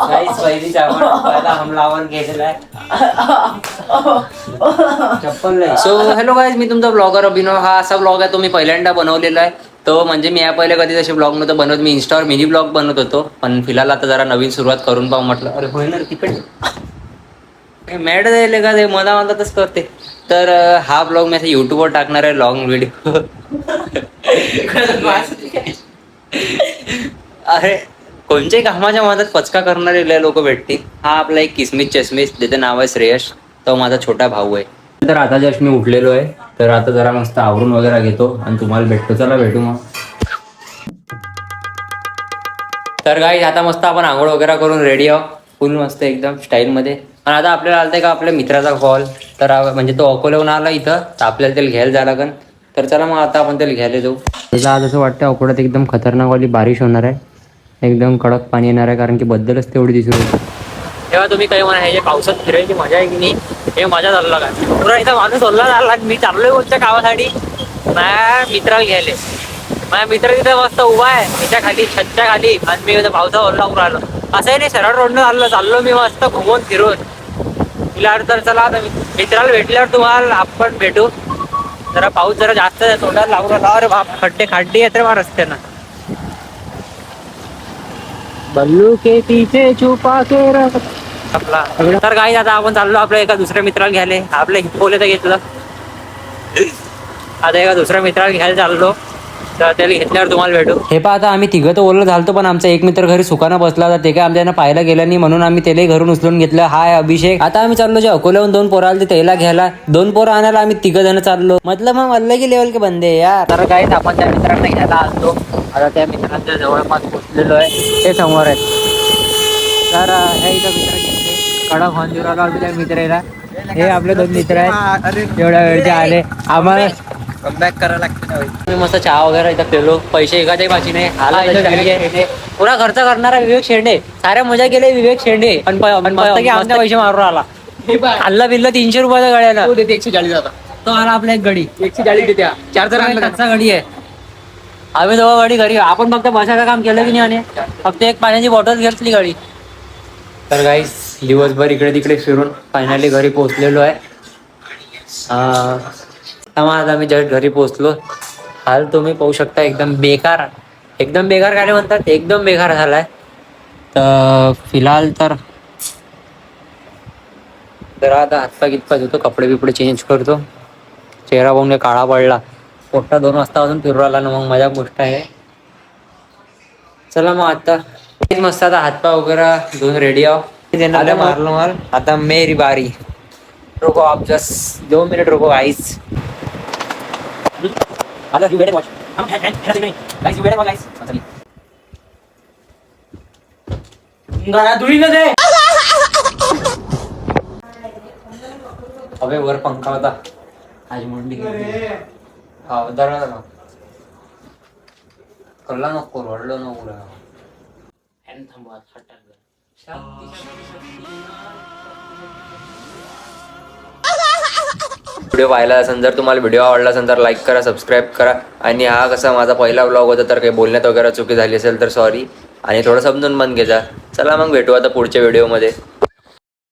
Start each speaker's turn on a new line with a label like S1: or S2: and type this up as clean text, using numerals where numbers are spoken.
S1: Guys पहिलीच आपण पहिला हमलावर घेतलाय चप्पल नाही. सो हॅलो गाइस, मी तुमचा ब्लॉगर अभिनव. हा असा ब्लॉग आहे तो मी पहिल्यांदा बनवलेला आहे. तो म्हणजे मी या पहिले कधी तसे ब्लॉग नव्हतं बनवत. मी इंस्टावर मिनी ब्लॉग बनवत होतो, पण फिलहाल आता जरा नवीन सुरुवात करून पाहू म्हटलं. अरे होईल तिकडे मॅड जाईल का ते मला म्हणतातच करते. तर हा ब्लॉग मी आता युट्यूबवर टाकणार आहे, लॉंग व्हिडिओ. अरे कोणत्याही कामाच्या मदत पचका करणारे लोक भेटतील. हा आपला एक किसमिस चष्मीस ज्याचं नाव आहे श्रेयश, तो माझा छोटा भाऊ आहे. तर आता जस्ट मी उठलेलो आहे, तर आता जरा मस्त आवरून वगैरे घेतो आणि तुम्हाला भेटतो. चला भेटू मग. तर गाईज आता मस्त आपण आंघोळ वगैरे करून रेडी आहो, फुल मस्त एकदम स्टाईलमध्ये. आणि आता आपल्याला आलतंय का आपल्या मित्राचा कॉल. तर म्हणजे तो अकोल्याहून आला इथं, तर आपल्याला त्याला घ्यायला जायला लागेल. तर चला मग आता आपण त्याला घ्यायला जाऊ. त्याला आज असं वाटतं अकोल्यात एकदम खतरनाकवाली बारिश होणार आहे, एकदम कडक पाणी येणार आहे, कारण की बद्दलच तेवढी दिसून येते. तेव्हा तुम्ही काही म्हणा, हे जे पावसात फिरायची मजा आहे की नाही, हे मजा चालला का पुरा इथं माणूस ओल्ला झाला. मी चाललोय कोणत्या गावासाठी, माझ्या मित्राला घ्यायले. माझा मित्र तिथे मस्त उभा आहे त्याच्या खाली, छतच्या खाली, आणि मी पावसा ओल्ला उभं राहिलो. असंही नाही, सरळ रोडनं चाललो मी मस्त घुमून फिरून. तिला तर चला आता मित्राला भेटल्यावर तुम्हाला आपण भेटू. जरा पाऊस जरा जास्त आहे, तोंडाला लागू राहिला. अरे बाप, खड्डे येत रे मला रस्त्यानं. बल्लू के पीछे छुपा के रख आपला. तर काही आता आपण चाललो आपल्या एका दुसऱ्या मित्राला घ्यायला. आपल्या हिप्पोले तर घेतलं, आता एका दुसऱ्या मित्राला घ्यायला चाललो. तर त्याला घेतल्यावर तुम्हाला भेटू. हे पहा, आता आम्ही तिघं तर ओरलं झालतो, पण आमचा एक मित्र घरी सुखानं बसला होता. ते काय आमच्यानं पाहायला गेला नाही, म्हणून आम्ही त्यालाही घरून उचलून घेतलं. हाय अभिषेक. आता आम्ही चाललो जे अकोल्याहून 2 पोरं आले त्याला घ्यायला. 2 पोरं आणायला आम्ही 3 जण चाललो. मतलब मग अलग ही लेवल के बंदे यार. तर काय आपण त्या मित्रांना घ्यायला आलो. आता त्या मित्रांच्या जवळपास पोचलेलो आहे, ते समोर आहेत. तर हे इथं मित्र घेतले, कडक हॉन्जुराला त्या मित्राला. हे आपले 2 मित्र आहेत, एवढ्या वेळचे आले. आम्हाला कमबॅक करायला लागते. मी मस्त चहा वगैरे इथं पेलो. पैसे एखाद्या बाजी नाही आला. पुरा खर्च करणारा विवेक शेंडे. साऱ्या मजा केले विवेक शेंडे, पण आमच्या पैसे मारून आला. खाल्लं बिल्लं 300 रुपयाचा गड्याला 140 होता. तो आला आपला एक गडी 140 देत्या 4 जणांचा गडी आहे. आम्ही 2 गाडी घरी. आपण फक्त बसायचं काम केलं की नाही, आणि फक्त एक पाण्याची बॉटल घेतली गाडी. तर गाईस दिवसभर इकडे तिकडे फिरून फायनली घरी पोहोचलेलो आहे. आता मी जस्ट घरी पोहोचलो. हाल तुम्ही पाहू शकता, एकदम बेकार. एकदम बेकार काय म्हणतात, एकदम बेकार झालाय. तर फिलहाल तर जरा आता हातपाय कितपाय धुतो, कपडे बिपडे चेंज करतो. चेहरा पाहून काळा पडला. पोट्टा 2 वाजता अजून फिरू आला ना, मग मजा गोष्ट आहे. चला मग आता मस्त आता हातपाय वगैरे धुवून रेडी आहो. मारलो मार. आता मेरी बारी. रुको आप जस्ट 2 मिनिट रुको गाइस. आता you wait watch. Guys you wait watch guys. गाना दुरी न दे. अबे वर पंखा होता आज मुंडी. हा दरवाजा ना कल्ला नको रडलो नको. फॅन थांबवा हटाल. व्हिडिओ पाहिला असेल, जर तुम्हाला व्हिडिओ आवडला असेल तर लाईक करा, सबस्क्राईब करा. आणि हा कसा माझा पहिला व्लॉग होता, तर काही बोलण्यात वगैरे चुकी झाली असेल तर सॉरी, आणि थोडं समजून पण घ्या. चला मग भेटू आता पुढच्या व्हिडिओमध्ये.